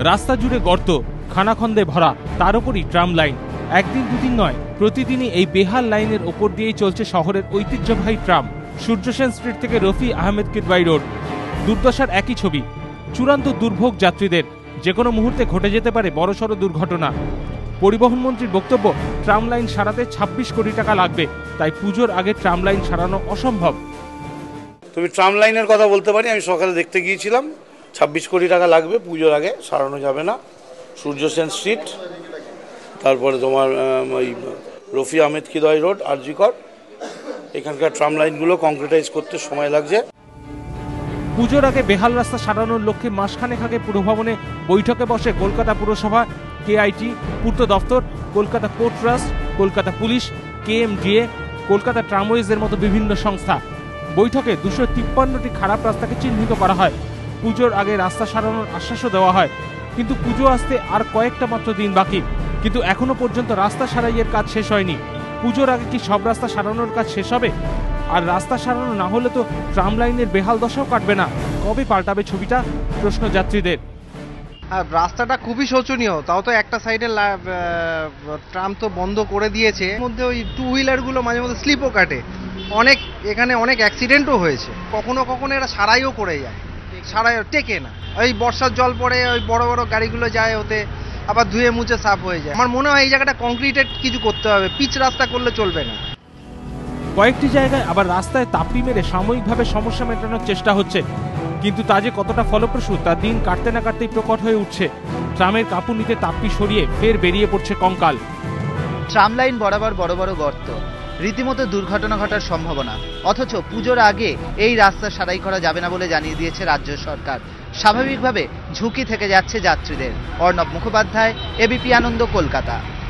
রাস্তা জুড়ে গর্ত, খানাখন্দে ভরা, তার উপরই ট্রাম লাইন। একদিন দুদিন নয়, প্রতিদিনই এই বেহাল লাইনের ওপর দিয়েই চলছে শহরের ঐতিহ্যবাহী ট্রাম। সূর্য সেন স্ট্রিট থেকে রফি আহমেদ কিদওয়াই রোড, দুর্দশার একই ছবি। চূড়ান্ত দুর্ভোগ যাত্রীদের, যে কোনো মুহূর্তে ঘটে যেতে পারে বড়সড় দুর্ঘটনা। পরিবহন মন্ত্রীর বক্তব্য, ট্রাম লাইন সারাতে 26 কোটি টাকা লাগবে, তাই পুজোর আগে ট্রাম লাইন সারানো অসম্ভব। তুমি ট্রাম লাইনের কথা বলতে পারি, আমি সকালে দেখতে গিয়েছিলাম, 26 কোটি টাকা লাগবে, পুজোর আগে সারানো যাবে না। সূর্য সেন স্ট্রিট, তারপরে তোমার ওই রফি আহমেদ কিদওয়াই রোড, আরজি কর, এখানকার ট্রাম লাইনগুলো কংক্রিটাইজ করতে সময় লাগছে। পুজোর আগে বেহাল রাস্তা সারানোর লক্ষ্যে মাসখানেক আগে পুরভবনে বৈঠকে বসে কলকাতা পুরসভা, কেআইটি, পূর্ত দফতর, Kolkata port trust, Kolkata police, KMDA, Kolkata ট্রামওয়েজের মতো বিভিন্ন সংস্থা। বৈঠকে 253টি খারাপ রাস্তাকে চিহ্নিত করা হয়। পুজোর আগে রাস্তা সারানোর আশ্বাসও দেওয়া হয়, কিন্তু পুজো আসতে আর কয়েকটা মাত্র দিন বাকি, কিন্তু এখনো পর্যন্ত রাস্তা সারাইয়ের কাজ শেষ হয়নি। পুজোর আগে কি সব রাস্তা সারানোর কাজ শেষ হবে? আর রাস্তা সারানো না হলে তো ট্রাম লাইনের বেহাল দশাও কাটবে না। কবে পাল্টাবে ছবিটা, প্রশ্ন যাত্রীদের। আর রাস্তাটা খুবই শোচনীয়, তাও তো একটা সাইডে ট্রাম তো বন্ধ করে দিয়েছে, এর মধ্যে ওই টু হুইলারগুলো মাঝে মধ্যে স্লিপও কাটে, এখানে অনেক অ্যাক্সিডেন্টও হয়েছে। কখনো কখনো এরা সারাইও করে যায়, সারাই টেকে না। ওই বর্ষার জল পড়ে ওই বড় বড় গাড়িগুলো যায়, ওতে আবার ধুয়ে মুছে সাফ হয়ে যায়। আমার মনে হয় এই জায়গাটা কংক্রিটেড কিছু করতে হবে, পিচ রাস্তা করলে চলবে না। কয়েকটি জায়গায় আবার রাস্তায় তাপ্পি মেরে সাময়িকভাবে সমস্যা মেটানোর চেষ্টা হচ্ছে, কিন্তু তা যে কতটা ফলপ্রসূ তা দিন কাটতে না কাটতেই প্রকট হয়ে উঠছে। ট্রামের কাঁপুনিতে তাপ্পি সরিয়ে ফের বেরিয়ে পড়ছে কঙ্কাল। ট্রাম লাইন বরাবর বড় বড় গর্ত, রীতিমতো দুর্ঘটনা ঘটার সম্ভাবনা। অথচ পুজোর আগে এই রাস্তা সারাই করা যাবে না বলে জানিয়ে দিয়েছে রাজ্য সরকার। স্বাভাবিকভাবে ঝুঁকি থেকে যাচ্ছে যাত্রীদের। অর্ণব মুখোপাধ্যায়, এবিপি আনন্দ, কলকাতা।